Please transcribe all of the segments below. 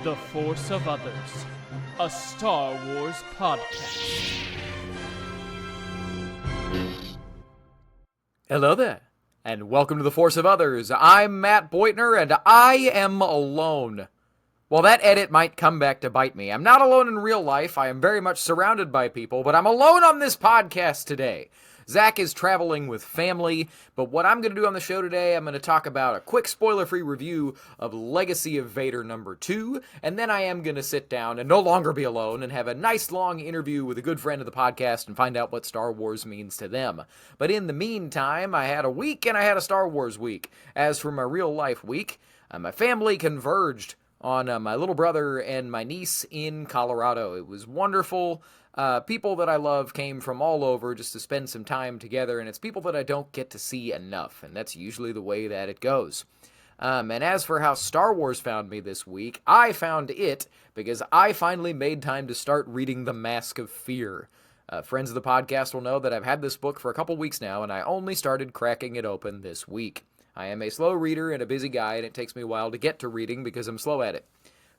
The Force of Others, a Star Wars podcast. Hello there, and welcome to The Force of Others. I'm Matt Beutner, and I am alone. While that edit might come back to bite me, I'm not alone in real life. I am very much surrounded by people, but I'm alone on this podcast today. Zach is traveling with family, but what I'm going to do on the show today, I'm going to talk about a quick spoiler-free review of Legacy of Vader number 2, and then I am going to sit down and no longer be alone and have a nice long interview with a good friend of the podcast and find out what Star Wars means to them. But in the meantime, I had a week and I had a Star Wars week. As for my real-life week, my family converged on my little brother and my niece in Colorado. It was wonderful. People that I love came from all over just to spend some time together, and it's people that I don't get to see enough, and that's usually the way that it goes. And as for how Star Wars found me this week, I found it because I finally made time to start reading The Mask of Fear. Friends of the podcast will know that I've had this book for a couple weeks now, and I only started cracking it open this week. I am a slow reader and a busy guy, and it takes me a while to get to reading because I'm slow at it.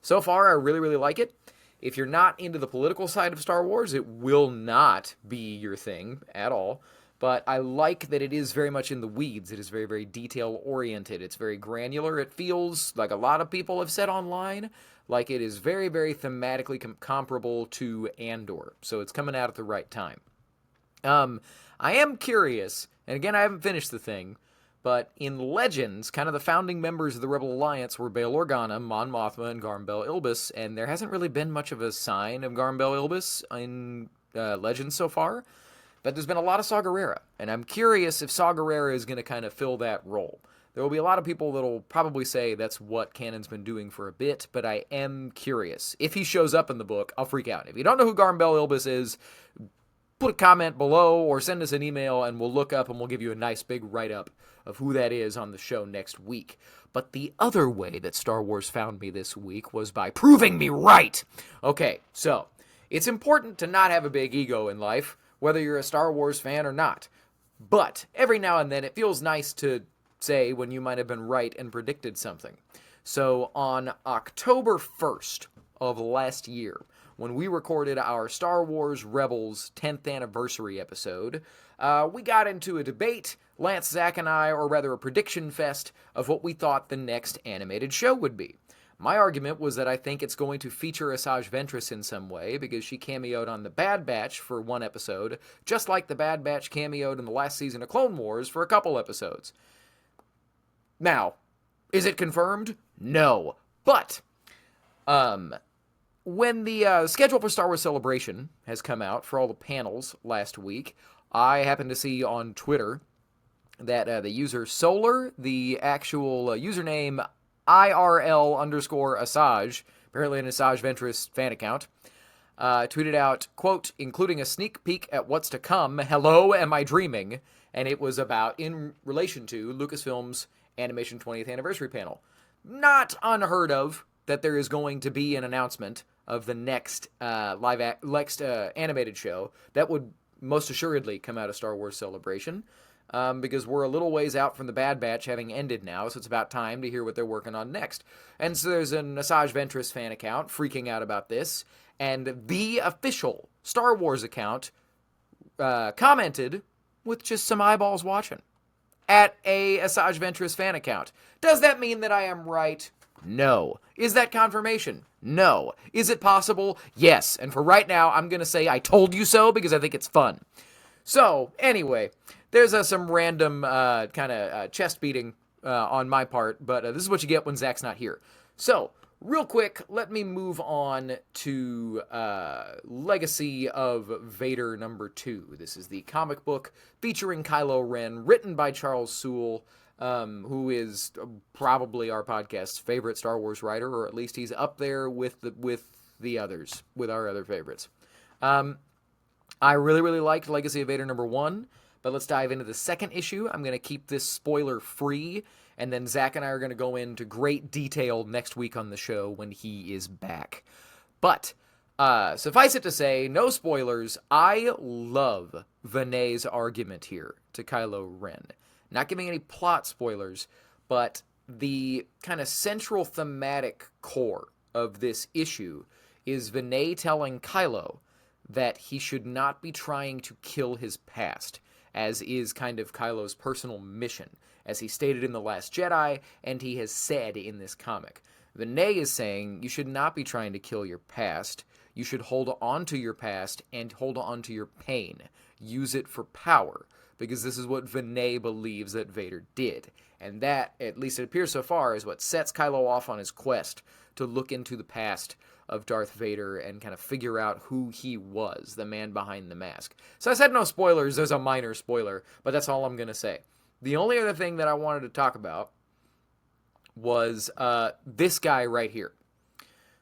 So far, I really like it. If you're not into the political side of Star Wars, it will not be your thing at all. But I like that it is very much in the weeds. It is very, very detail-oriented. It's very granular. It feels, like a lot of people have said online, like it is very, very thematically comparable to Andor. So it's coming out at the right time. I am curious, and again, I haven't finished the thing, but in Legends, kind of the founding members of the Rebel Alliance were Bail Organa, Mon Mothma, and Garm Bel Ilbis, and there hasn't really been much of a sign of Garm Bel Ilbis in Legends so far, but there's been a lot of Saw Gerrera, and I'm curious if Saw Gerrera is going to kind of fill that role. There will be a lot of people that will probably say that's what canon's been doing for a bit, but I am curious. If he shows up in the book, I'll freak out. If you don't know who Garm Bel Ilbis is, put a comment below or send us an email and we'll look up and we'll give you a nice big write-up of who that is on the show next week. But the other way that Star Wars found me this week was by proving me right. Okay, so it's important to not have a big ego in life, whether you're a Star Wars fan or not. But every now and then it feels nice to say when you might have been right and predicted something. So on October 1st of last year, when we recorded our Star Wars Rebels 10th anniversary episode, we got into a debate, Lance, Zach, and I, or rather a prediction fest, of what we thought the next animated show would be. My argument was that I think it's going to feature Asajj Ventress in some way, because she cameoed on The Bad Batch for one episode, just like The Bad Batch cameoed in the last season of Clone Wars for a couple episodes. Now, is it confirmed? No. But, when the schedule for Star Wars Celebration has come out for all the panels last week, I happened to see on Twitter that the user Solar, the actual username IRL_Asajj, apparently an Asajj Ventress fan account, tweeted out, quote, including a sneak peek at what's to come, hello, am I dreaming? And it was about, in relation to Lucasfilm's Animation 20th Anniversary panel. Not unheard of that there is going to be an announcement of the next animated show that would most assuredly come out of Star Wars Celebration, because we're a little ways out from the Bad Batch having ended now, so it's about time to hear what they're working on next. And so there's an Asajj Ventress fan account freaking out about this, and the official Star Wars account commented with just some eyeballs watching at a Asajj Ventress fan account. Does that mean that I am right? No. Is that confirmation? No. Is it possible? Yes. And for right now, I'm going to say I told you so because I think it's fun. So, anyway, there's some random kind of chest beating on my part, but this is what you get when Zach's not here. So, real quick, let me move on to Legacy of Vader number 2. This is the comic book featuring Kylo Ren, written by Charles Soule, who is probably our podcast's favorite Star Wars writer, or at least he's up there with the others, with our other favorites. I really liked Legacy of Vader number 1, but let's dive into the second issue. I'm going to keep this spoiler-free, and then Zach and I are going to go into great detail next week on the show when he is back. But suffice it to say, no spoilers, I love Vinay's argument here to Kylo Ren. Not giving any plot spoilers, but the kind of central thematic core of this issue is Vinay telling Kylo that he should not be trying to kill his past, as is kind of Kylo's personal mission, as he stated in The Last Jedi, and he has said in this comic. Vinay is saying you should not be trying to kill your past. You should hold on to your past and hold on to your pain. Use it for power, because this is what Vinay believes that Vader did. And that, at least it appears so far, is what sets Kylo off on his quest to look into the past of Darth Vader and kind of figure out who he was, the man behind the mask. So I said no spoilers. There's a minor spoiler, but that's all I'm going to say. The only other thing that I wanted to talk about was this guy right here.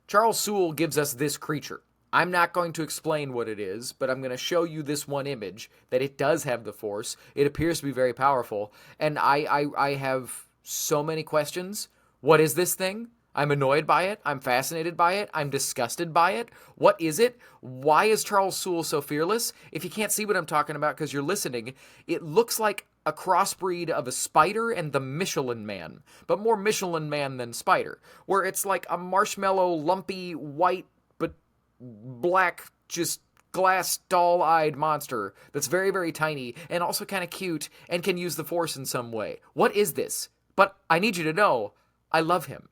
Charles Soule gives us this creature. I'm not going to explain what it is, but I'm going to show you this one image, that it does have the Force. It appears to be very powerful, and I have so many questions. What is this thing? I'm annoyed by it. I'm fascinated by it. I'm disgusted by it. What is it? Why is Charles Soule so fearless? If you can't see what I'm talking about because you're listening, it looks like a crossbreed of a spider and the Michelin Man, but more Michelin Man than spider, where it's like a marshmallow, lumpy, white, but black, just glass doll-eyed monster that's very, very tiny and also kind of cute and can use the Force in some way. What is this? But I need you to know, I love him.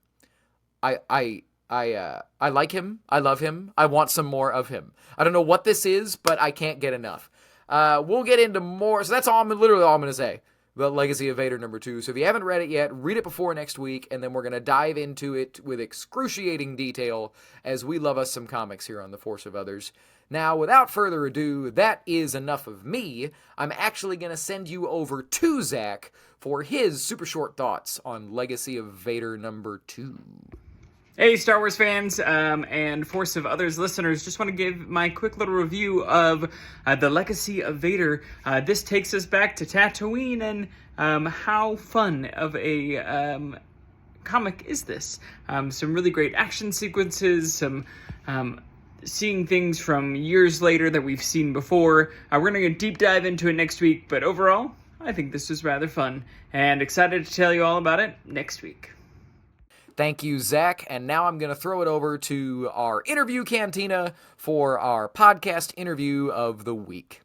I like him. I love him. I want some more of him. I don't know what this is, but I can't get enough. We'll get into more. So that's literally all I'm going to say about Legacy of Vader #2. So if you haven't read it yet, read it before next week, and then we're going to dive into it with excruciating detail as we love us some comics here on The Force of Others. Now, without further ado, that is enough of me. I'm actually going to send you over to Zach for his super short thoughts on Legacy of Vader #2. Hey, Star Wars fans and Force of Others listeners, just want to give my quick little review of The Legacy of Vader. This takes us back to Tatooine, and how fun of a comic is this? Some really great action sequences, some seeing things from years later that we've seen before. We're going to deep dive into it next week, but overall, I think this was rather fun, and excited to tell you all about it next week. Thank you, Zach. And now I'm going to throw it over to our interview cantina for our podcast interview of the week.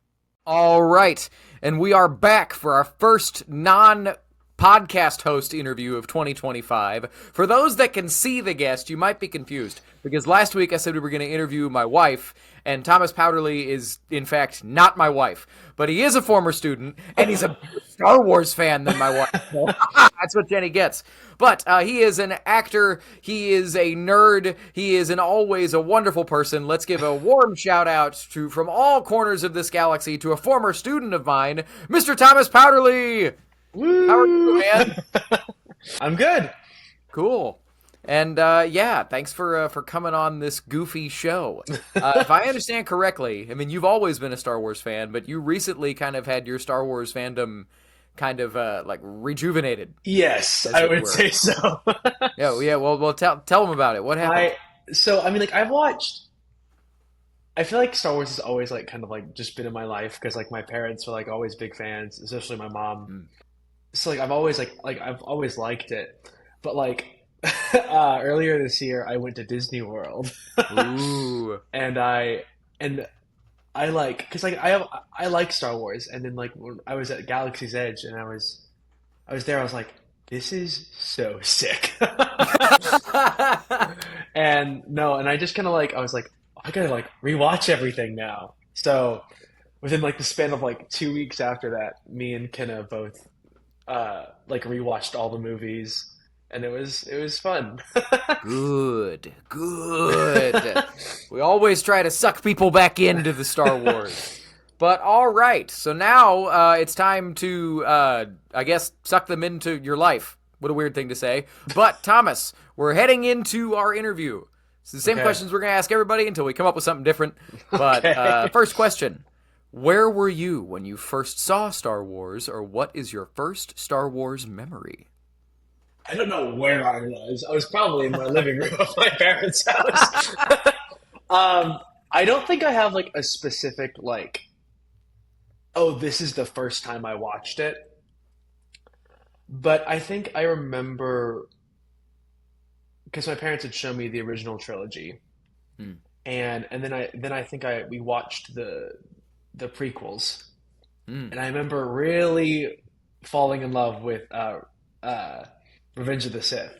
All right. And we are back for our first non-podcast host interview of 2025. For those that can see the guest, you might be confused, because last week I said we were going to interview my wife, and Thomas Powderly is, in fact, not my wife. But he is a former student, and he's a bigger Star Wars fan than my wife. So, that's what Jenny gets. But he is an actor, he is a nerd, he is always a wonderful person. Let's give a warm shout-out from all corners of this galaxy to a former student of mine, Mr. Thomas Powderly! Woo! How are you, man? I'm good. Cool. And, thanks for coming on this goofy show. If I understand correctly, I mean, you've always been a Star Wars fan, but you recently kind of had your Star Wars fandom kind of, rejuvenated. Yes, I would say so. Yeah, well, tell them about it. What happened? I've watched... I feel like Star Wars has always, just been in my life, because, my parents were, always big fans, especially my mom. So, I've always, I've always liked it. But, earlier this year, I went to Disney World. Ooh. And I like Star Wars, and then when I was at Galaxy's Edge and I was there, I was like, this is so sick. and I just kind of I was like, I gotta rewatch everything now. So within the span of 2 weeks after that, me and Kenna both rewatched all the movies. And it was fun. Good. We always try to suck people back into the Star Wars. But all right, so now it's time to, I guess, suck them into your life. What a weird thing to say. But Thomas, we're heading into our interview. It's the same questions we're going to ask everybody until we come up with something different. But first question, where were you when you first saw Star Wars, or what is your first Star Wars memory? I don't know where I was. I was probably in my living room of my parents' house. I don't think I have a specific this is the first time I watched it. But I think I remember because my parents had shown me the original trilogy, Hmm. and then I think we watched the prequels, Hmm. and I remember really falling in love with Revenge of the Sith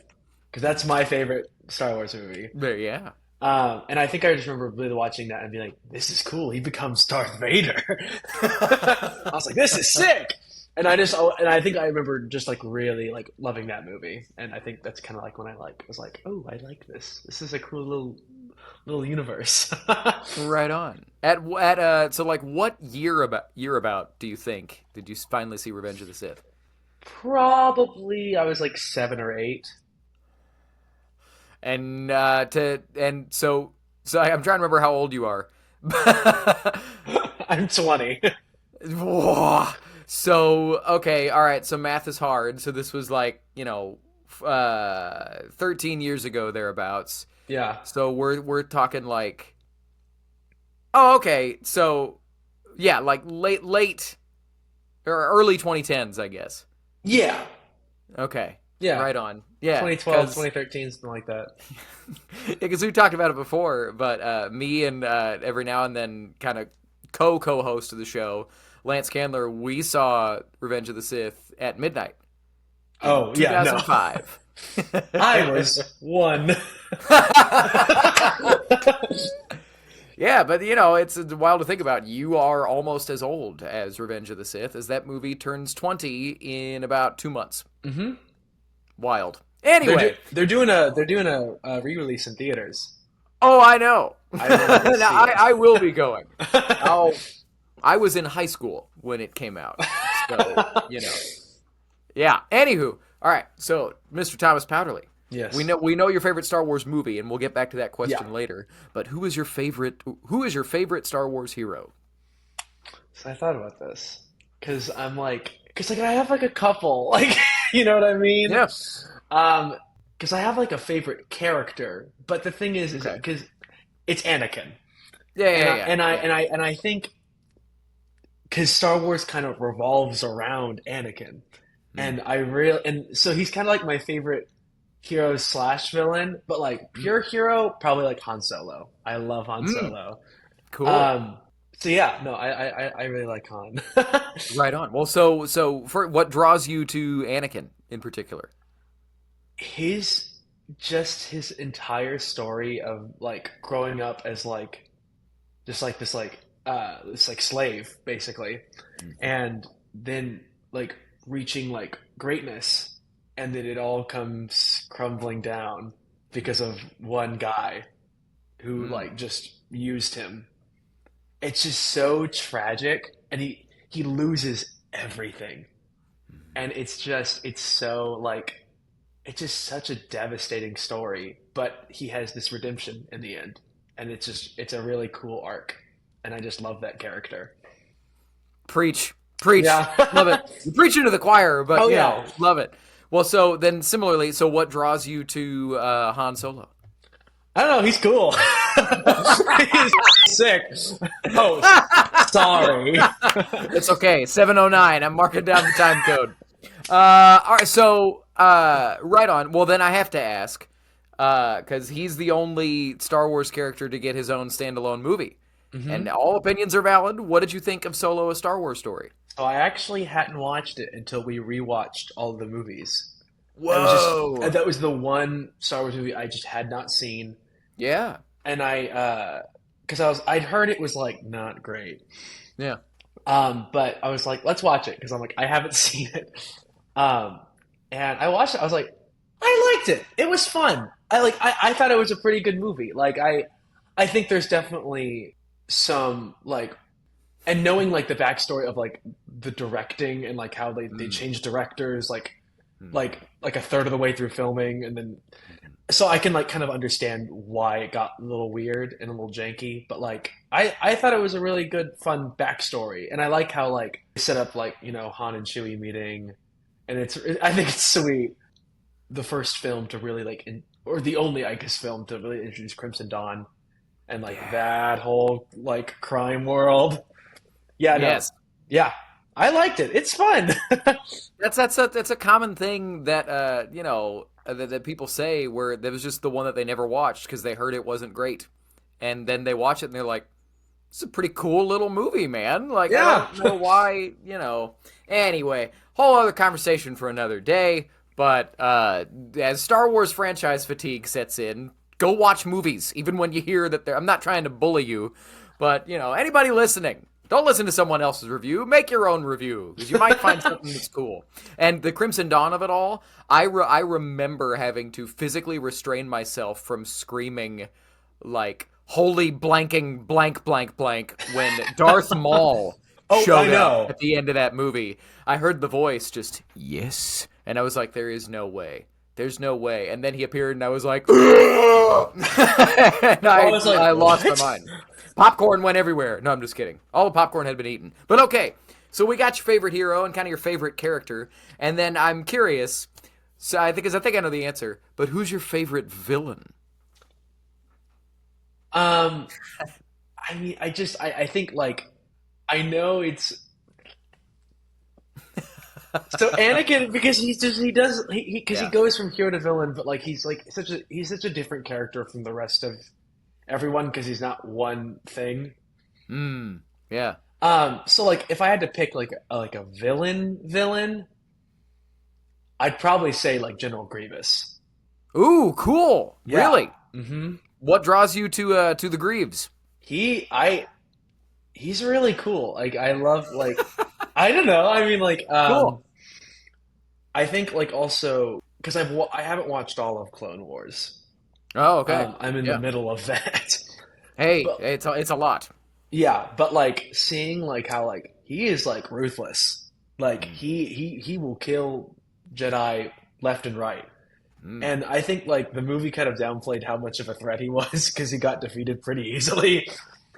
because that's my favorite Star Wars movie. But yeah. And I think I just remember really watching that and being like, "This is cool. He becomes Darth Vader." I was like, "This is sick." And I think I remember just like really like loving that movie. And I think that's kind of like when I was like, "Oh, I like this. This is a cool little universe." Right on. So like what year about do you think did you finally see Revenge of the Sith? Probably I was like 7 or 8. And so I'm trying to remember how old you are. I'm 20. Whoa. So okay, all right. So math is hard. So this was like 13 years ago thereabouts. Yeah. So we're talking like, oh okay. So yeah, like late or early 2010s, I guess. Yeah. Okay. Yeah. Right on. Yeah. 2012, 2013, something like that. Because we talked about it before, but me and every now and then kind of co-host of the show, Lance Candler, we saw Revenge of the Sith at midnight. Oh, yeah, no. 2005. I was 1. Yeah, but it's wild to think about. You are almost as old as Revenge of the Sith, as that movie turns 20 in about 2 months. Mm-hmm. Wild. Anyway, they're doing a re-release in theaters. Oh, I know. I will be going. I was in high school when it came out, so Yeah. Anywho, all right. So, Mr. Thomas Powderly. Yes. We know your favorite Star Wars movie, and we'll get back to that question later. But who is your favorite Star Wars hero? So I thought about this because I have like a couple, like you know what I mean? Yeah. Because I have like a favorite character, but the thing is because it's Anakin. And I think because Star Wars kind of revolves around Anakin, and so he's kind of like my favorite hero / villain, but like pure hero, probably like Han Solo. I love Han Solo. Cool. So yeah, no, I really like Han. Right on. Well, so for what draws you to Anakin in particular? His entire story of like growing up as like just like this slave basically, and then like reaching like greatness, and then it all comes crumbling down because of one guy who like just used him. It's just so tragic, and he loses everything, and it's so like it's just such a devastating story, but he has this redemption in the end, and it's a really cool arc, and I just love that character. Preach. Yeah. Love it. You're preaching to the choir, but yeah, love it. Well, so then similarly, so what draws you to Han Solo? I don't know. He's cool. He's sick. Oh, sorry. It's okay. 7:09. I'm marking down the time code. All right. So, right on. Well, then I have to ask, because he's the only Star Wars character to get his own standalone movie, and all opinions are valid. What did you think of Solo: A Star Wars Story? So I actually hadn't watched it until we rewatched all of the movies. Whoa! That was the one Star Wars movie I just had not seen. Yeah. And because I'd heard it was like not great. Yeah. But I was like, let's watch it because I'm like, I haven't seen it. And I watched it. I was like, I liked it. It was fun. I thought it was a pretty good movie. Like I think there's definitely some like, and knowing like the backstory of like the directing and like how they changed directors like a third of the way through filming, and then so I can like kind of understand why it got a little weird and a little janky, but like I thought it was a really good fun backstory, and I like how like they set up like Han and Chewie meeting, and I think it's sweet. The first film to really like or the only I guess film to really introduce Crimson Dawn and like that whole like crime world. Yeah. No. Yes. Yeah. I liked it. It's fun. That's a common thing that that people say, where that was just the one that they never watched because they heard it wasn't great, and then they watch it and they're like, "It's a pretty cool little movie, man." Like, Yeah. I don't know why, Anyway, whole other conversation for another day. But as Star Wars franchise fatigue sets in, go watch movies, even when you hear that they're. I'm not trying to bully you, but anybody listening. Don't listen to someone else's review. Make your own review, because you might find something that's cool. And the Crimson Dawn of it all, I remember having to physically restrain myself from screaming, like, holy blanking blank blank blank, when Darth Maul showed up at the end of that movie. I heard the voice just, yes. And I was like, there is no way. There's no way. And then he appeared, and I was like, and I lost my mind. Popcorn went everywhere. No, I'm just kidding. All the popcorn had been eaten. But okay, so we got your favorite hero and kind of your favorite character. And then I'm curious, so I think I know the answer, but who's your favorite villain? I mean, I think, like, I know it's so Anakin, because he goes from hero to villain, but like he's such a different character from the rest of everyone because he's not one thing. Yeah. So like if I had to pick like a villain, I'd probably say like General Grievous. Ooh, cool. Yeah. Really? Mm-hmm. What draws you to the Greaves? He's really cool. Like I love like I don't know. I mean like Cool. I think like also because I haven't watched all of Clone Wars. Oh, okay. I'm in the middle of that. Hey, But- it's a lot. Yeah, but like seeing like how like he is like ruthless. Like he will kill Jedi left and right. And I think like the movie kind of downplayed how much of a threat he was because he got defeated pretty easily.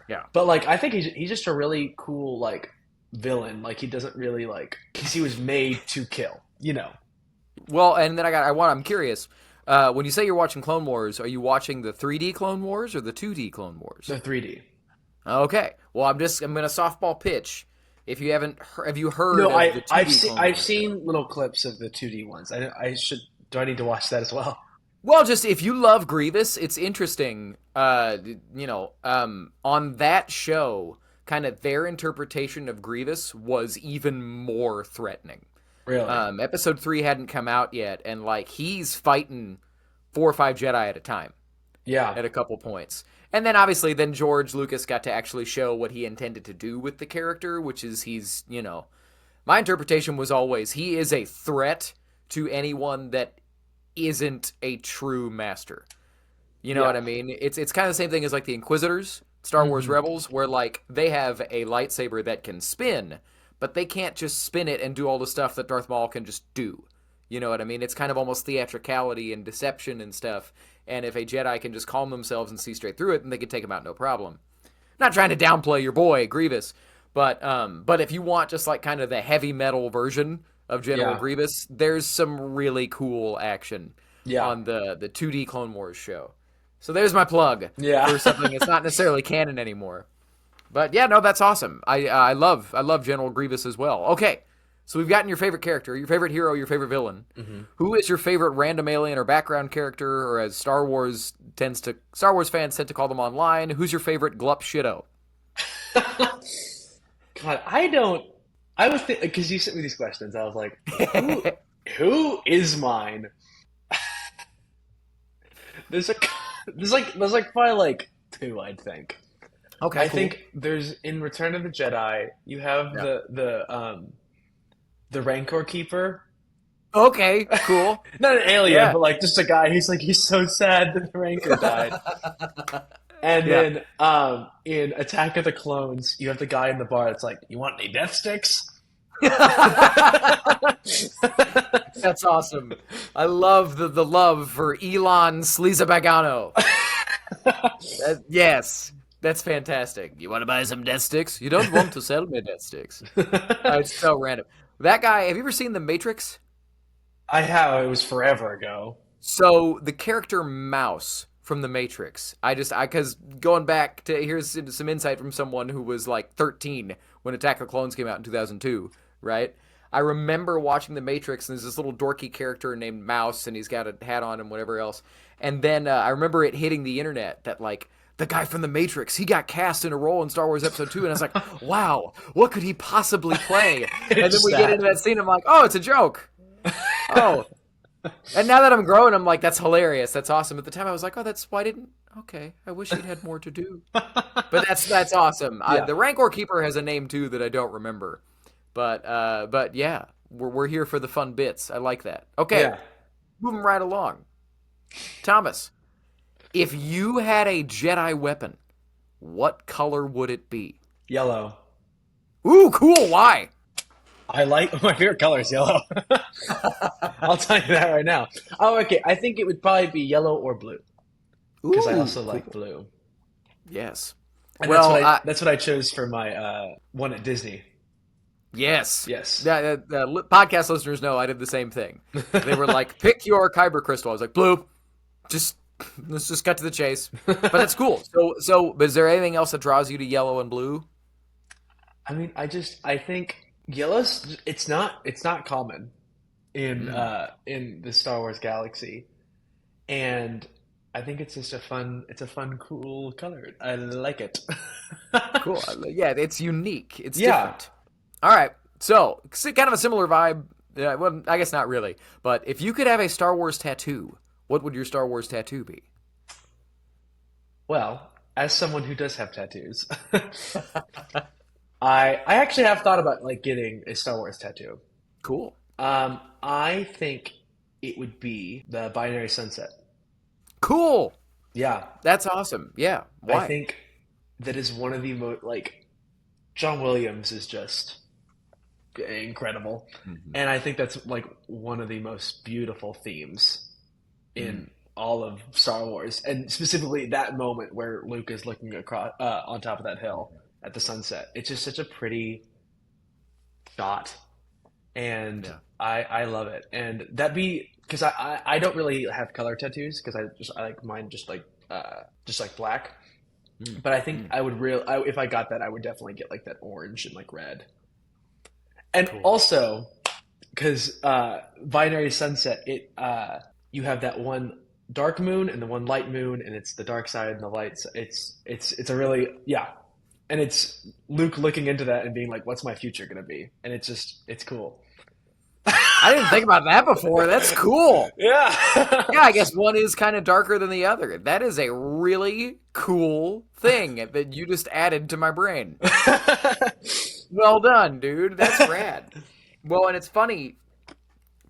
Yeah. But like I think he's just a really cool like villain. Like he doesn't really like because he was made to kill, you know. Well, and then I'm curious. When you say you're watching Clone Wars, are you watching the 3D Clone Wars or the 2D Clone Wars? The 3D. Okay. Well, I'm going to softball pitch. If you haven't, have you heard No, of the 2D Clone I've Wars? seen little clips of the 2D ones. Do I need to watch that as well? Well, just if you love Grievous, it's interesting. On that show, kind of their interpretation of Grievous was even more threatening. Really? Episode 3 hadn't come out yet, and like he's fighting 4 or 5 Jedi at a time. Yeah. At a couple points. And then obviously George Lucas got to actually show what he intended to do with the character, which is my interpretation was always he is a threat to anyone that isn't a true master. You know what I mean? It's kind of the same thing as like the Inquisitors, Star Wars Rebels, where like they have a lightsaber that can spin, but they can't just spin it and do all the stuff that Darth Maul can just do. You know what I mean? It's kind of almost theatricality and deception and stuff. And if a Jedi can just calm themselves and see straight through it, then they can take him out no problem. Not trying to downplay your boy Grievous, but if you want just like kind of the heavy metal version of General Grievous, there's some really cool action on the 2D Clone Wars show. So there's my plug for something that's not necessarily canon anymore. But yeah, no, that's awesome. I love General Grievous as well. Okay, so we've gotten your favorite character, your favorite hero, your favorite villain. Mm-hmm. Who is your favorite random alien or background character, or as Star Wars fans tend to call them online, who's your favorite glup shitto? God, I was thinking, because you sent me these questions, I was like, who is mine? There's probably like 2, I'd think. Okay, I cool. think there's in Return of the Jedi, you have the Rancor Keeper. Okay, cool. Not an alien, but like just a guy. He's so sad that the Rancor died. And then in Attack of the Clones, you have the guy in the bar that's like, "You want any death sticks?" That's awesome. I love the love for Elon Sleazabagano. Yes, that's fantastic. You want to buy some death sticks? You don't want to sell me death sticks. It's so random. That guy, have you ever seen The Matrix? I have. It was forever ago. So the character Mouse from The Matrix, because going back to, here's some insight from someone who was like 13 when Attack of the Clones came out in 2002. right? I remember watching The Matrix, and there's this little dorky character named Mouse, and he's got a hat on and whatever else. And then I remember it hitting the internet that, like, the guy from The Matrix, he got cast in a role in Star Wars Episode 2, and I was like, wow, what could he possibly play? And then we get into that scene, I'm like, oh, it's a joke. Oh. And now that I'm grown, I'm like, that's hilarious. That's awesome. At the time, I was like, oh, okay, I wish he'd had more to do. But that's awesome. Yeah. The Rancor Keeper has a name, too, that I don't remember. But yeah, we're here for the fun bits. I like that. Okay, Yeah. moving right along. Thomas, if you had a Jedi weapon, what color would it be? Yellow. Ooh, cool. Why? I like my favorite color is yellow. I'll tell you that right now. Oh, okay. I think it would probably be yellow or blue because I Ooh, also cool. like blue. Yes. And Well, that's what I chose for my one at Disney. yes. Yes. Podcast listeners know I did the same thing. They were like, pick your kyber crystal. I was like, blue. Let's just cut to the chase. But that's cool. So is there anything else that draws you to yellow and blue? I mean, I think yellow's it's not common in the Star Wars galaxy, and I think it's just a fun, cool color. I like it. Cool. Yeah, it's unique. It's Yeah. different. All right. So, kind of a similar vibe. Well, I guess not really. But if you could have a Star Wars tattoo, what would your Star Wars tattoo be? Well, as someone who does have tattoos, I actually have thought about like getting a Star Wars tattoo. Cool. I think it would be the binary sunset. Cool. Yeah, That's awesome. Yeah. Why? I think that is one of the most like John Williams is just incredible, and I think that's like one of the most beautiful themes in all of Star Wars, and specifically that moment where Luke is looking across on top of that hill at the sunset. It's just such a pretty shot, and Yeah. I love it. And that be because I don't really have color tattoos because I like mine just like black. But I think I would if I got that, I would definitely get like that orange and like red. And also, because binary sunset, you have that one dark moon and the one light moon, and it's the dark side and the light. It's a really and it's Luke looking into that and being like, "What's my future gonna be?" And it's cool. I didn't think about that before. That's cool. Yeah. Yeah, I guess one is kind of darker than the other. That is a really cool thing that you just added to my brain. Well done, dude. That's rad. Well, and it's funny.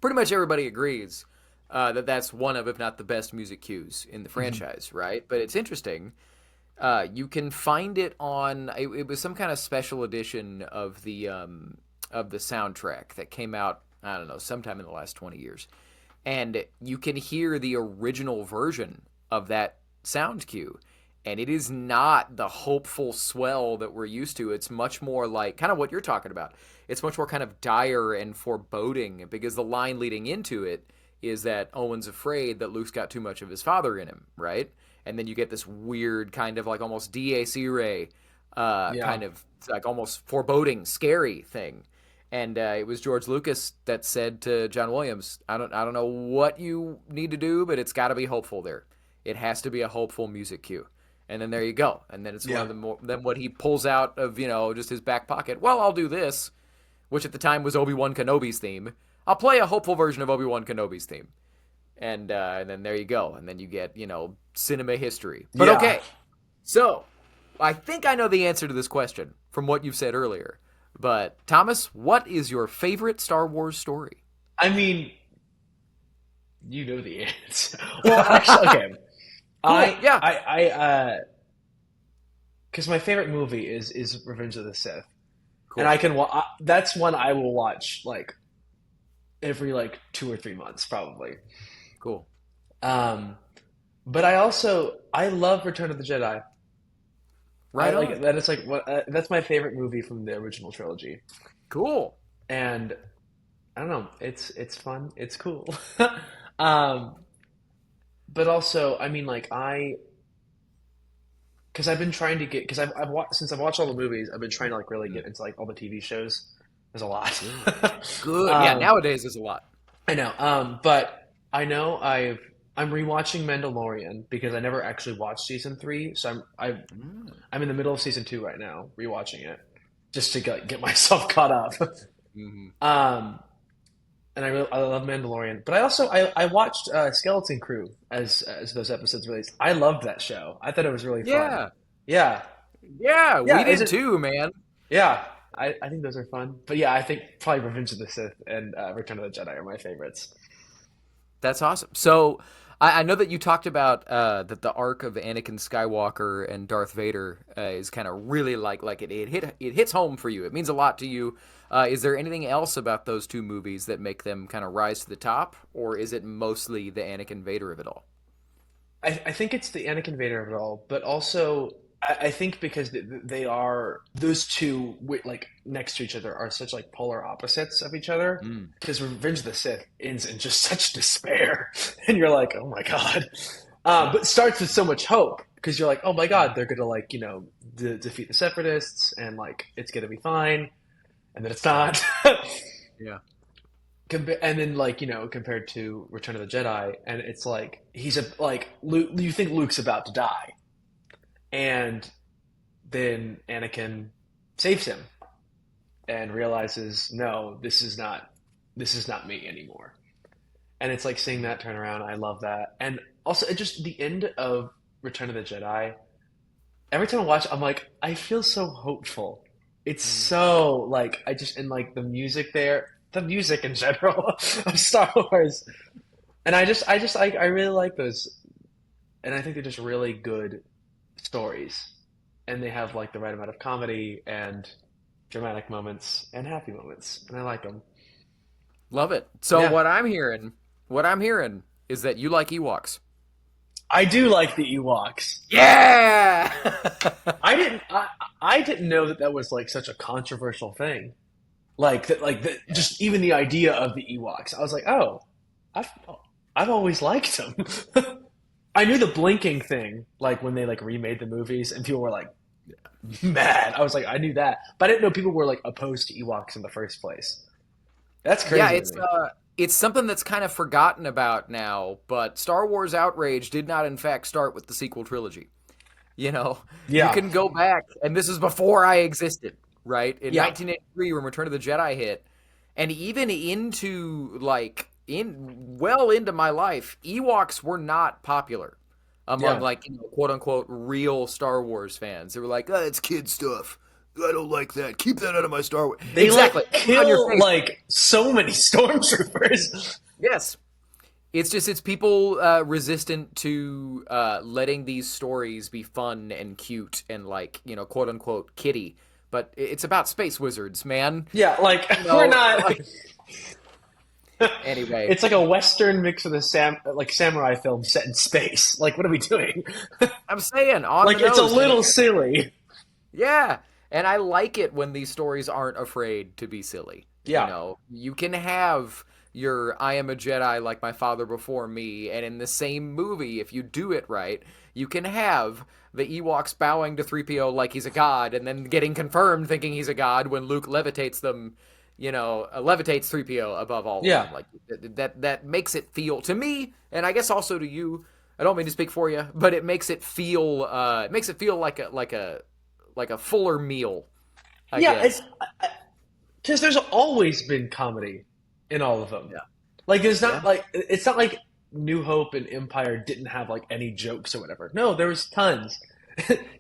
Pretty much everybody agrees that that's one of, if not the best music cues in the franchise, right? But it's interesting. You can find it on. It was some kind of special edition of the soundtrack that came out. I don't know, sometime in the last 20 years. And you can hear the original version of that sound cue. And it is not the hopeful swell that we're used to. It's much more like kind of what you're talking about. It's much more kind of dire and foreboding because the line leading into it is that Owen's afraid that Luke's got too much of his father in him, right? And then you get this weird kind of like almost DAC Ray kind of like almost foreboding, scary thing. And it was George Lucas that said to John Williams, I don't know what you need to do, but it's got to be hopeful there. It has to be a hopeful music cue. And then there you go. And then it's one of the more, then what he pulls out of, just his back pocket. Well, I'll do this, which at the time was Obi-Wan Kenobi's theme. I'll play a hopeful version of Obi-Wan Kenobi's theme. And then there you go. And then you get, cinema history. But okay. So I think I know the answer to this question from what you've said earlier. But Thomas, what is your favorite Star Wars story? I mean, you know the answer. Well, actually, okay. Cool. Because my favorite movie is Revenge of the Sith, Cool. and I can that's one I will watch like every like 2 or 3 months probably. Cool. But I love Return of the Jedi. Right on. Like that is like that's my favorite movie from the original trilogy. Cool. And I don't know, it's fun, it's cool. But also, I mean, like because I've been trying to get because I've watched since I've watched all the movies, I've been trying to like really get into like all the TV shows There's a lot. Good. Yeah, nowadays there's a lot. I know. But I know I'm rewatching Mandalorian because I never actually watched season 3, so I'm in the middle of season 2 right now, rewatching it just to get myself caught up. Mm-hmm. And I love Mandalorian, but I watched Skeleton Crew as those episodes released. I loved that show. I thought it was really fun. Yeah, Yeah, we did too, man. yeah. I think those are fun. But yeah, I think probably Revenge of the Sith and Return of the Jedi are my favorites. That's awesome. So I know that you talked about that the arc of Anakin Skywalker and Darth Vader is kind of really like it hits home for you. It means a lot to you. Is there anything else about those two movies that make them kind of rise to the top, or is it mostly the Anakin Vader of it all? I think it's the Anakin Vader of it all, but also I think because they are those two like next to each other are such like polar opposites of each other. Because Revenge of the Sith ends in just such despair, and you're like, oh my god. But starts with so much hope because you're like, oh my god, they're gonna like defeat the Separatists and like it's gonna be fine, and then it's not. Yeah. And then, like, compared to Return of the Jedi, and it's like Luke, you think Luke's about to die, and then Anakin saves him and realizes, no, this is not me anymore. And it's like seeing that turn around. I love that, and also just the end of Return of the Jedi. Every time I watch, I'm like, I feel so hopeful. It's so like and like the music there. The music in general of Star Wars, and I really like those, and I think they're just really good stories, and they have like the right amount of comedy and dramatic moments and happy moments, and I like them. Love it. So Yeah. what I'm hearing is that you like Ewoks. I do like the Ewoks. Yeah. I didn't know that was like such a controversial thing. Just even the idea of the Ewoks, I was like, oh, I've always liked them. I knew the blinking thing, like when they like remade the movies, and people were like mad. I was like, I knew that, but I didn't know people were like opposed to Ewoks in the first place. That's crazy. Yeah, it's something that's kind of forgotten about now. But Star Wars outrage did not, in fact, start with the sequel trilogy. You can go back, and this is before I existed. Right? In 1983, when Return of the Jedi hit, and even into into my life, Ewoks were not popular among quote unquote real Star Wars fans. They were like, oh, it's kid stuff. I don't like that. Keep that out of my Star Wars. They exactly. kill like so many stormtroopers. Yes. It's people resistant to letting these stories be fun and cute and quote unquote kiddie. But it's about space wizards, man. Yeah, we're not. Anyway, it's like a Western mix with a samurai film set in space. Like, what are we doing? I'm saying on the nose, it's a little silly. Yeah, and I like it when these stories aren't afraid to be silly. Yeah, you can have your "I am a Jedi like my father before me," and in the same movie, if you do it right, you can have the Ewoks bowing to 3PO like he's a god, and then getting confirmed thinking he's a god when Luke levitates them, levitates 3PO above all of them. Like that makes it feel to me, and I guess also to you. I don't mean to speak for you, but it makes it feel like a fuller meal. I guess. Because there's always been comedy in all of them. Yeah. Like there's not it's not like New Hope and Empire didn't have like any jokes or whatever. No, there was tons.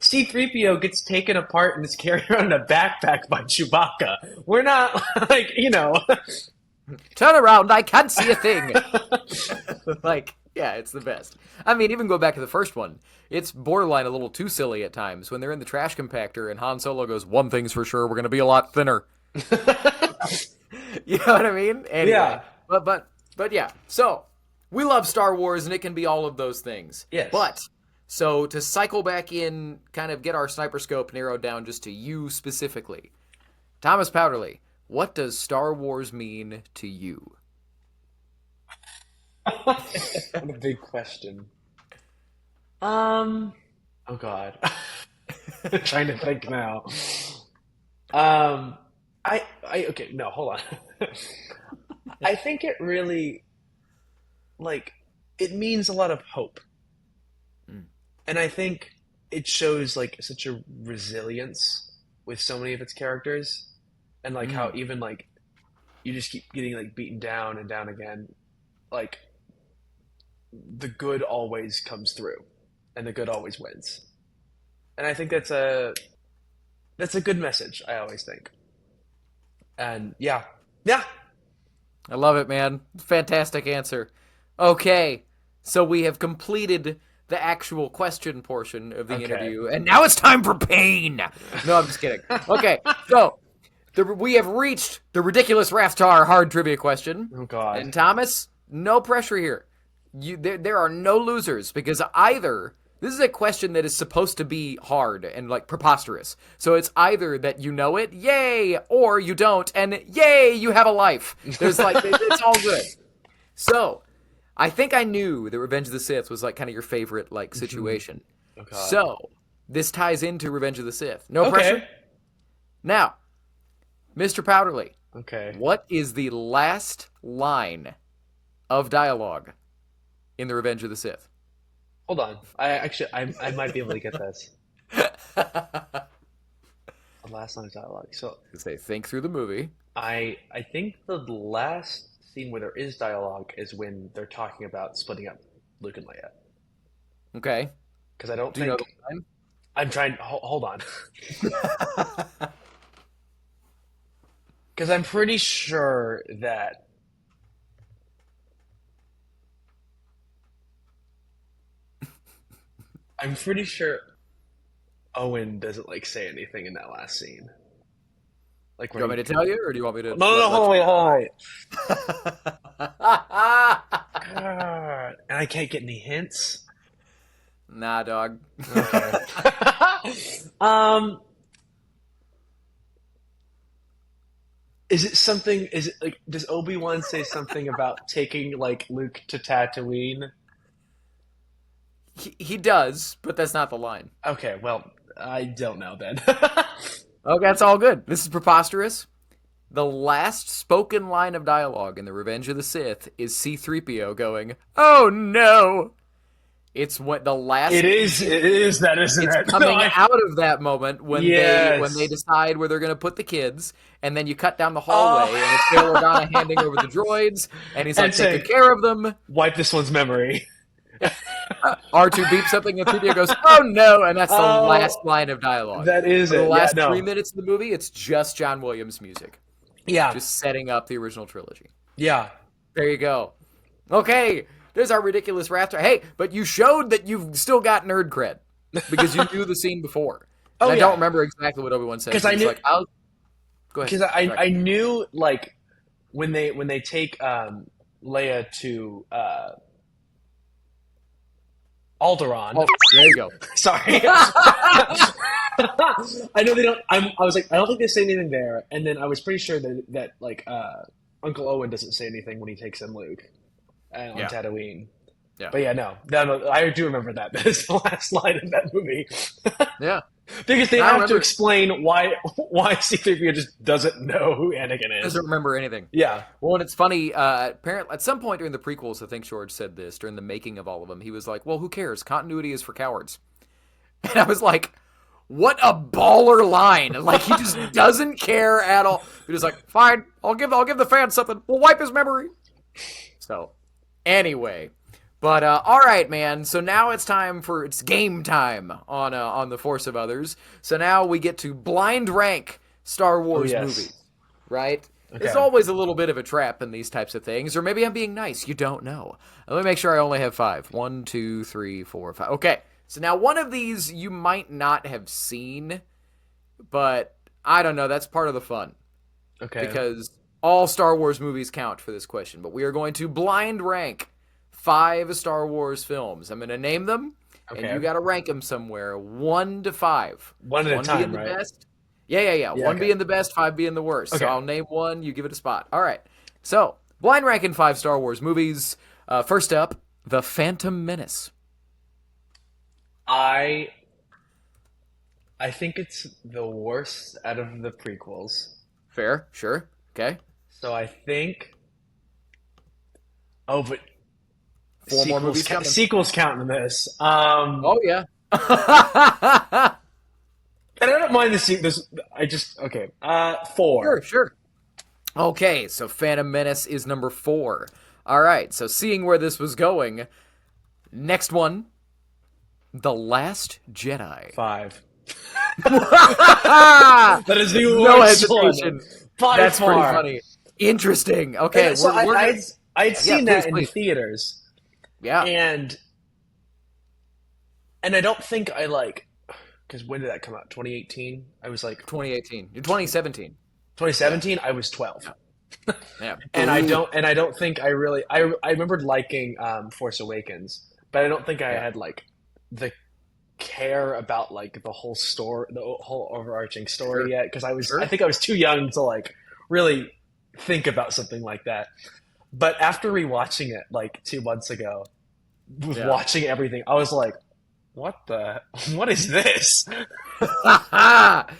C-3PO gets taken apart and is carried around in a backpack by Chewbacca. We're not Turn around, I can't see a thing. It's the best. I mean, even go back to the first one. It's borderline a little too silly at times when they're in the trash compactor and Han Solo goes, one thing's for sure, we're going to be a lot thinner. You know what I mean? Anyway, yeah. But yeah. So, we love Star Wars, and it can be all of those things. Yes. But, so to cycle back in, kind of get our sniper scope narrowed down just to you specifically. Thomas Powderly, what does Star Wars mean to you? What a big question. Oh God. Trying to think now. Okay, no, hold on. I think it really, like, it means a lot of hope. And I think it shows, like, such a resilience with so many of its characters. And, like, how even, like, you just keep getting, like, beaten down and down again. Like, the good always comes through. And the good always wins. And I think that's a good message, I always think. And yeah. I love it, man. Fantastic answer. Okay, so we have completed the actual question portion of the interview, and now it's time for pain. No, I'm just kidding. Okay, so we have reached the Ridiculous Rathtar hard trivia question. Oh, God. And Thomas, no pressure here. There are no losers, because either... This is a question that is supposed to be hard and, like, preposterous. So it's either that you know it, yay, or you don't, and yay, you have a life. There's, like, it's all good. So, I think I knew that Revenge of the Sith was, like, kind of your favorite, like, situation. Oh, God. So, this ties into Revenge of the Sith. No pressure? Now, Mr. Powderly. Okay. What is the last line of dialogue in the Revenge of the Sith? Hold on. I might be able to get this. The last line of dialogue. So Say, think through the movie. I think the last scene where there is dialogue is when they're talking about splitting up Luke and Leia. Okay. Because I don't Do think you know the line? I'm trying. Hold on. Because I'm pretty sure that. I'm pretty sure Owen doesn't like say anything in that last scene. Like, Do you want me to tell you, or do you want me to? No, hold on. God. And I can't get any hints. Nah, dog. Okay. Is it something? Is it like? Does Obi-Wan say something about taking like Luke to Tatooine? He does, but that's not the line. Okay, well, I don't know then. Okay, that's all good. This is preposterous. The last spoken line of dialogue in The Revenge of the Sith is C-3PO going, "Oh no!" It's what the last. It is that, isn't it? It's coming out of that moment when Yes. they decide where they're going to put the kids, and then you cut down the hallway, and it's Bail Organa handing over the droids, and he's like, "Take good care of them." Wipe this one's memory. R2 beeps something, and 3PO goes, "Oh no!" And that's the last line of dialogue. That is For it. the last Yeah, no. 3 minutes of the movie, it's just John Williams music. Yeah. Just setting up the original trilogy. Yeah. There you go. Okay, there's our Ridiculous Rathtar. Hey, but you showed that you've still got nerd cred because you knew the scene before. Oh, And I yeah. don't remember exactly what Obi-Wan said. 'Cause I It's knew- like, go ahead. Because I knew like when they take Leia to Alderaan. Oh, there you go. Sorry. I know they don't. I was like, I don't think they say anything there. And then I was pretty sure that like Uncle Owen doesn't say anything when he takes in Luke on Yeah. Tatooine. Yeah. But yeah, no, I do remember that. That is the last line of that movie. Yeah. Because they I have to remember- explain why C-3PO just doesn't know who Anakin is. Doesn't remember anything. Yeah. Well, and it's funny, apparently, at some point during the prequels, I think George said this, during the making of all of them, he was like, well, who cares? Continuity is for cowards. And I was like, what a baller line. Like, he just doesn't care at all. He was like, fine, I'll give the fans something. We'll wipe his memory. So, anyway. But, all right, man. So now it's time it's game time on The Force of Others. So now we get to blind rank Star Wars movies, right? Okay. It's always a little bit of a trap in these types of things, or maybe I'm being nice. You don't know. Let me make sure I only have 5. 1, 2, 3, 4, 5. Okay, so now one of these you might not have seen, but I don't know. That's part of the fun. Okay. Because all Star Wars movies count for this question, but we are going to blind rank 5 Star Wars films. I'm going to name them, and you got to rank them somewhere, 1 to 5. One at a time, being the right? best. Yeah. 1 okay. being the best, 5 being the worst. Okay. So I'll name 1, you give it a spot. All right. So, blind ranking 5 Star Wars movies. First up, The Phantom Menace. I think it's the worst out of the prequels. Fair, sure, okay. So I think. Oh, but Four more movies coming. sequels count in this. Oh yeah. And I don't mind the sequels. I just okay. 4. Sure. Okay, so Phantom Menace is number 4. All right, so seeing where this was going, next one, The Last Jedi. 5. That is the no worst hesitation. one. That's pretty funny. Interesting. Okay, So we're I'd seen that in please. theaters. Yeah. And I don't think I like, because when did that come out? 2018. I was like 2018. 2017. 2017. I was 12. Yeah. And I don't think I really I remembered liking Force Awakens, but I don't think I had like the care about like the whole story, the whole overarching story yet, because I think I was too young to like really think about something like that. But after rewatching it like 2 months ago, watching everything, I was like, what is this?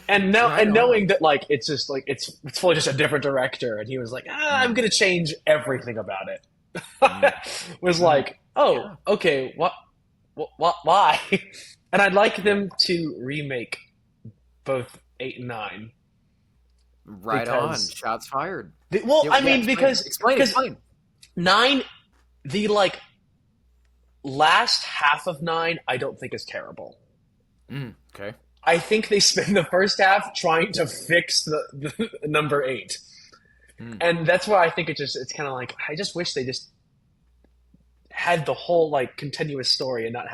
and knowing that like it's just like it's fully just a different director, and he was like, I'm gonna change everything about it. Was like, oh, okay, what, why? And I'd like them to remake both 8 and 9. Right on. Shots fired. Because 9, the like last half of 9, I don't think is terrible. Okay. I think they spend the first half trying to fix the number 8. And that's why I think it's kind of like, I just wish they just had the whole like continuous story and not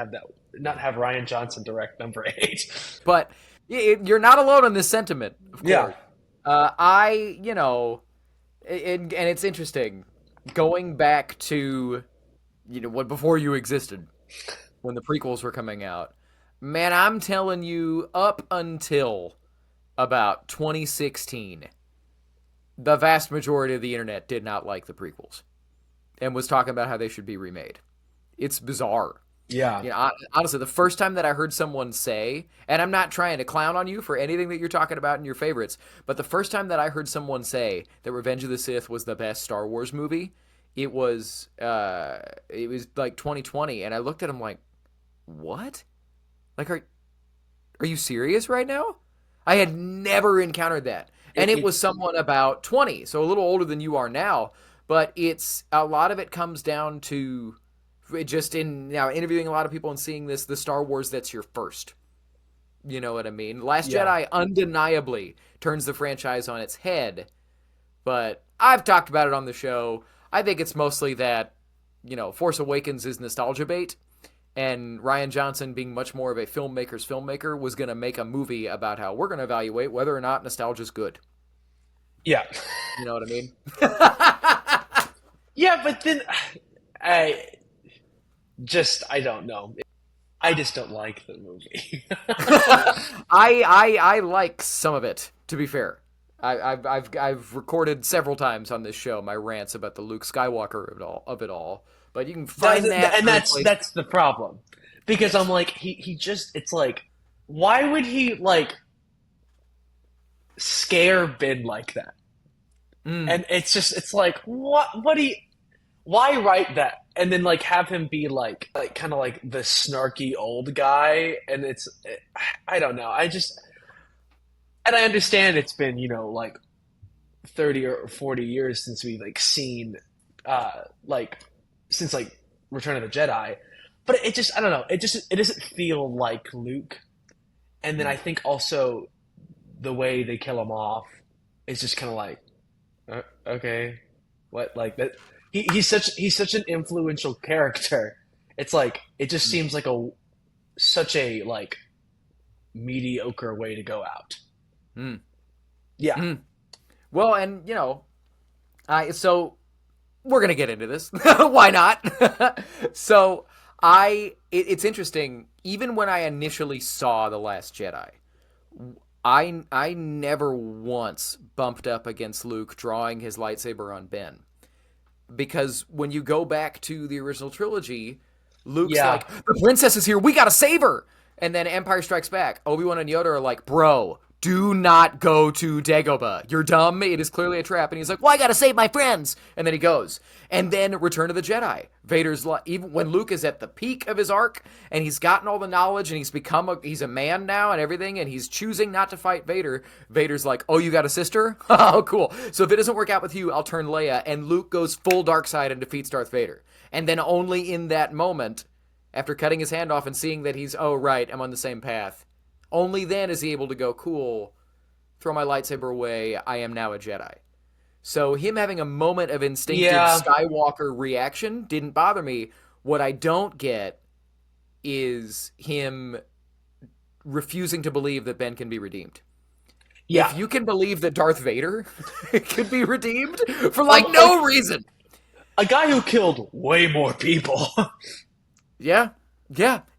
have Ryan Johnson direct number 8. But you're not alone in this sentiment, of course. Yeah. And it's interesting going back to, what before you existed, when the prequels were coming out. Man, I'm telling you, up until about 2016, the vast majority of the internet did not like the prequels and was talking about how they should be remade. It's bizarre. Yeah. Honestly, the first time that I heard someone say, and I'm not trying to clown on you for anything that you're talking about in your favorites, but the first time that I heard someone say that Revenge of the Sith was the best Star Wars movie, it was like 2020, and I looked at him like, what? Like, are you serious right now? I had never encountered that. And it was someone about 20, so a little older than you are now, but it's a lot of it comes down to just in now interviewing a lot of people and seeing the Star Wars that's your first. You know what I mean? Last Jedi undeniably turns the franchise on its head, but I've talked about it on the show. I think it's mostly that, Force Awakens is nostalgia bait, and Ryan Johnson, being much more of a filmmaker's filmmaker, was going to make a movie about how we're going to evaluate whether or not nostalgia's good. Yeah. You know what I mean? Yeah, but then I don't know. I just don't like the movie. I like some of it, to be fair. I've recorded several times on this show my rants about the Luke Skywalker of it all. But you can find that, and that's the problem, because I'm like he just, it's like, why would he like scare Ben like that? And it's like, why write that and then like have him be like kind of like the snarky old guy? And I don't know. And I understand it's been, like 30 or 40 years since we like seen since like Return of the Jedi, but it just, I don't know, it doesn't feel like Luke. And then I think also the way they kill him off is just kind of like, okay, what, like that. He's such an influential character. It's like, it just seems like such a like mediocre way to go out. Yeah. Well, and so we're gonna get into this. Why not? So it's interesting. Even when I initially saw The Last Jedi, I never once bumped up against Luke drawing his lightsaber on Ben, because when you go back to the original trilogy, Luke's like, the princess is here, we gotta save her. And then Empire Strikes Back, Obi-Wan and Yoda are like, bro, do not go to Dagobah. You're dumb. It is clearly a trap. And he's like, well, I gotta save my friends. And then he goes. And then Return of the Jedi. Vader's even when Luke is at the peak of his arc and he's gotten all the knowledge and he's a man now and everything and he's choosing not to fight Vader. Vader's like, oh, you got a sister? Oh, cool. So if it doesn't work out with you, I'll turn Leia. And Luke goes full dark side and defeats Darth Vader. And then only in that moment, after cutting his hand off and seeing that he's, oh, right, I'm on the same path, only then is he able to go, cool, throw my lightsaber away, I am now a Jedi. So him having a moment of instinctive Skywalker reaction didn't bother me. What I don't get is him refusing to believe that Ben can be redeemed. Yeah. If you can believe that Darth Vader could be redeemed for, no reason. A guy who killed way more people. Yeah.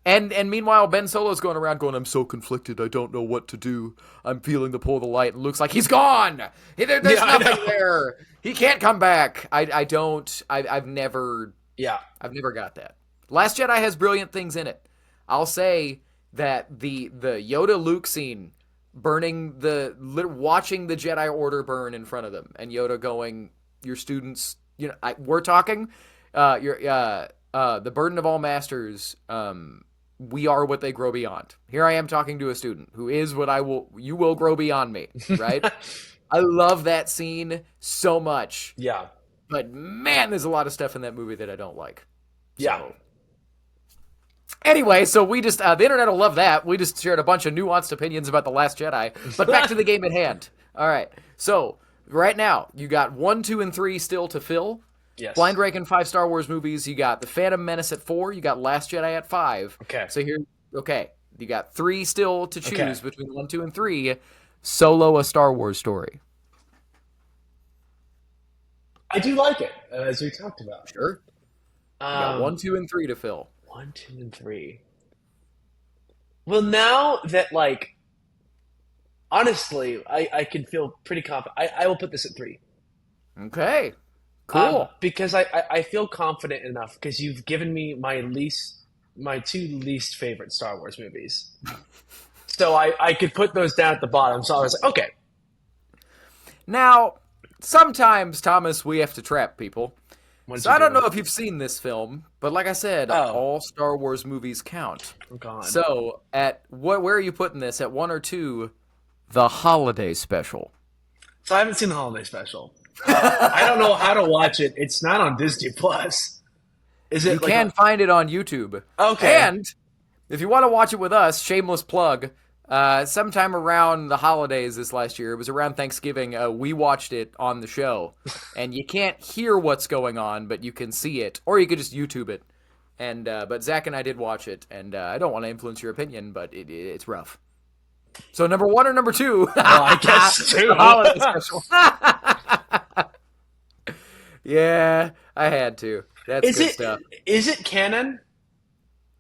And meanwhile, Ben Solo's going around going, I'm so conflicted, I don't know what to do. I'm feeling the pull of the light. And Luke's like, he's gone! There's nothing there! He can't come back! I've never got that. Last Jedi has brilliant things in it. I'll say that the Yoda-Luke scene, watching the Jedi Order burn in front of them, and Yoda going, your students, we're talking, the burden of all masters, we are what they grow beyond. Here I am talking to a student who is you will grow beyond me, right? I love that scene so much. Yeah. But man, there's a lot of stuff in that movie that I don't like. Yeah. So. Anyway, so we just, the internet will love that. We just shared a bunch of nuanced opinions about The Last Jedi. But back to the game at hand. All right. So right now, you got 1, 2, and 3 still to fill. Yes. Blind ranking 5 Star Wars movies. You got The Phantom Menace at 4. You got Last Jedi at 5. Okay. So you got 3 still to choose between 1, 2, and 3. Solo, a Star Wars story. I do like it, as we talked about. Sure. You got 1, 2, and 3 to fill. 1, 2, and 3. Well, now that, honestly, I can feel pretty confident. I will put this at 3. Okay. Cool. Because I feel confident enough because you've given me my 2 least favorite Star Wars movies. So I could put those down at the bottom. So I was like, okay. Now, sometimes, Thomas, we have to trap people. So I don't know if you've seen this film, but like I said, all Star Wars movies count. Oh, God. So where are you putting this? At 1 or 2, the holiday special? So I haven't seen the holiday special. I don't know how to watch it. It's not on Disney Plus. Is it? You can find it on YouTube. Okay. And if you want to watch it with us, shameless plug. Sometime around the holidays this last year, it was around Thanksgiving. We watched it on the show, and you can't hear what's going on, but you can see it, or you could just YouTube it. And but Zach and I did watch it, and I don't want to influence your opinion, but it's rough. So number 1 or number 2? I guess 2. Holiday special. Yeah, I had to. That's good stuff. Is it canon?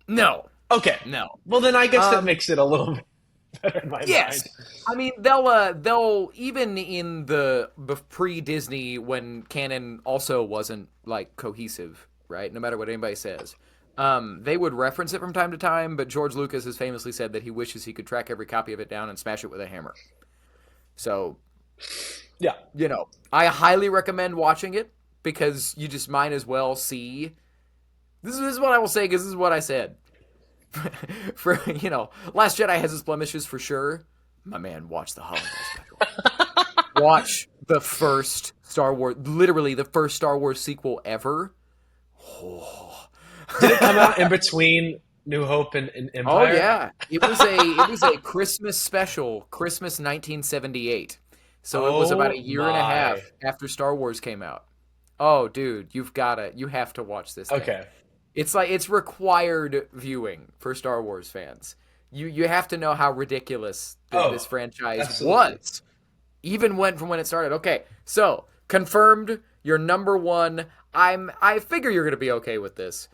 No. Okay. No. Well, then I guess that makes it a little bit better in my mind. I mean, they'll even in the pre-Disney when canon also wasn't cohesive, right? No matter what anybody says. They would reference it from time to time, but George Lucas has famously said that he wishes he could track every copy of it down and smash it with a hammer. So, yeah, I highly recommend watching it because you just might as well see. This is what I will say because this is what I said. For Last Jedi has its blemishes for sure. My man, watch the holiday special. Watch the first Star Wars, literally the first Star Wars sequel ever. Oh. Did it come out in between New Hope and Empire? Oh yeah, it was a Christmas special, Christmas 1978. So it was about a year and a half after Star Wars came out. Oh, dude, you have to watch this thing. Okay. It's required viewing for Star Wars fans. You have to know how ridiculous this franchise was. Even from when it started. Okay, so confirmed you're number 1. I figure you're gonna be okay with this.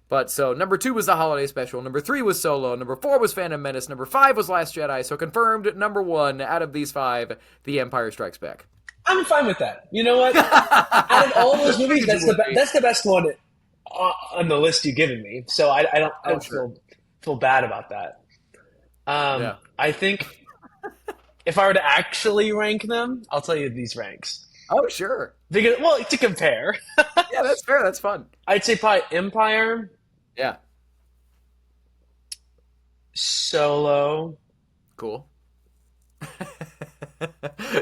But so number 2 was the holiday special. Number 3 was Solo. Number 4 was Phantom Menace. Number 5 was Last Jedi. So confirmed number 1 out of these 5, The Empire Strikes Back. I'm fine with that. You know what? Out of all those movies, that's the best one on the list you've given me. So I don't feel bad about that. I think if I were to actually rank them, I'll tell you these ranks. Oh, sure. Because, well, to compare, Yeah, that's fair. That's fun. I'd say probably Empire, Yeah. Solo, Cool.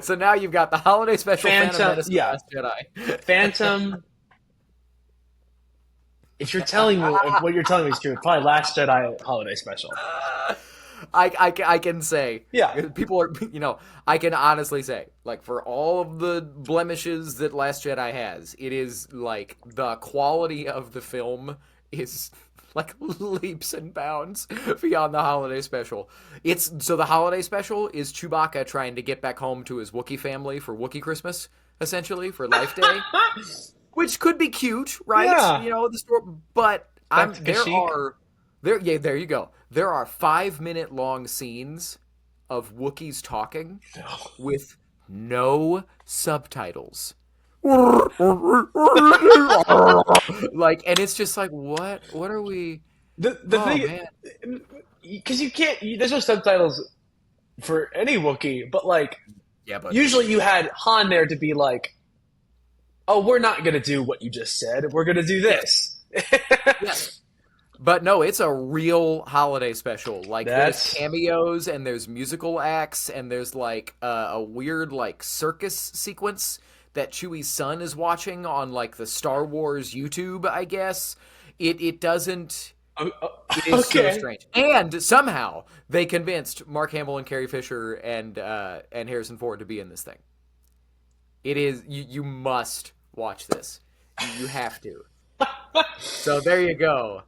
So now you've got the holiday special, Phantom Menace, yeah. Last Jedi. Phantom. If you're telling me if what you're telling me is true, probably Last Jedi holiday special. I can say, Yeah. people are, I can honestly say, like, for all of the blemishes that Last Jedi has, it is, like, the quality of the film is, like, leaps and bounds beyond the holiday special. So the holiday special is Chewbacca trying to get back home to his Wookiee family for Wookiee Christmas, essentially, for Life Day. Which could be cute, right? Yeah. The story, but there you go. There are 5-minute long scenes of Wookiees talking with no subtitles. Like, and it's just like, what are we? The thing, because you can't. There's no subtitles for any Wookiee, but like, Yeah, but usually you had Han there to be like, "Oh, we're not gonna do what you just said. We're gonna do this." yes. But no, it's a real holiday special. Like, there's cameos and there's musical acts and there's like a weird like circus sequence that Chewie's son is watching on like the Star Wars YouTube, I guess. It doesn't. It is so strange. And somehow they convinced Mark Hamill and Carrie Fisher and Harrison Ford to be in this thing. It is you must watch this. You have to. So there you go.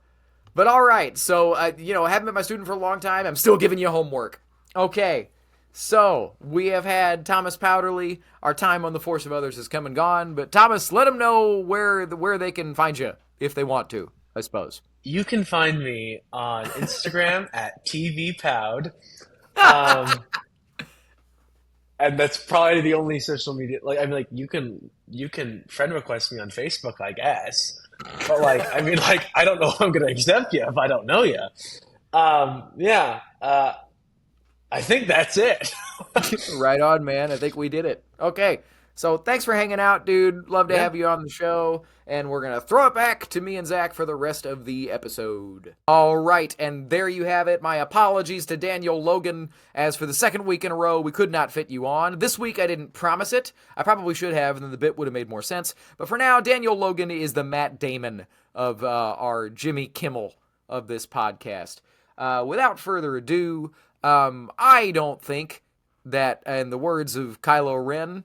But all right, so I haven't been my student for a long time. I'm still giving you homework. Okay, so we have had Thomas Powderly. Our time on the Force of Others has come and gone. But Thomas, let them know where they can find you if they want to, I suppose. You can find me on Instagram at tvpowd. And that's probably the only social media. Like, I mean, like you can friend request me on Facebook, I guess. But like, I mean, like, I don't know if I'm gonna accept you if I don't know you. Yeah. I think that's it. Right on, man. I think we did it. Okay. So thanks for hanging out, dude. Love to have you on the show. And we're going to throw it back to me and Zach for the rest of the episode. All right. And there you have it. My apologies to Daniel Logan. As for the second week in a row, we could not fit you on. This week, I didn't promise it. I probably should have, and then the bit would have made more sense. But for now, Daniel Logan is the Matt Damon of our Jimmy Kimmel of this podcast. Without further ado, I don't think that, in the words of Kylo Ren,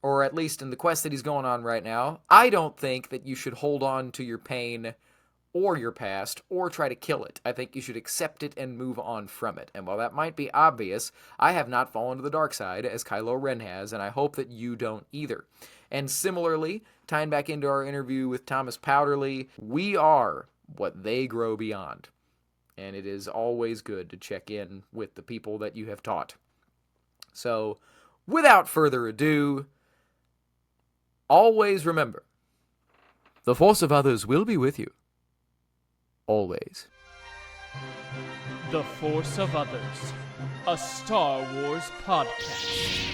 or at least in the quest that he's going on right now, I don't think that you should hold on to your pain or your past or try to kill it. I think you should accept it and move on from it. And while that might be obvious, I have not fallen to the dark side as Kylo Ren has, and I hope that you don't either. And similarly, tying back into our interview with Thomas Powderly, we are what they grow beyond. And it is always good to check in with the people that you have taught. So, without further ado, always remember, the Force of Others will be with you. Always. The Force of Others, a Star Wars podcast.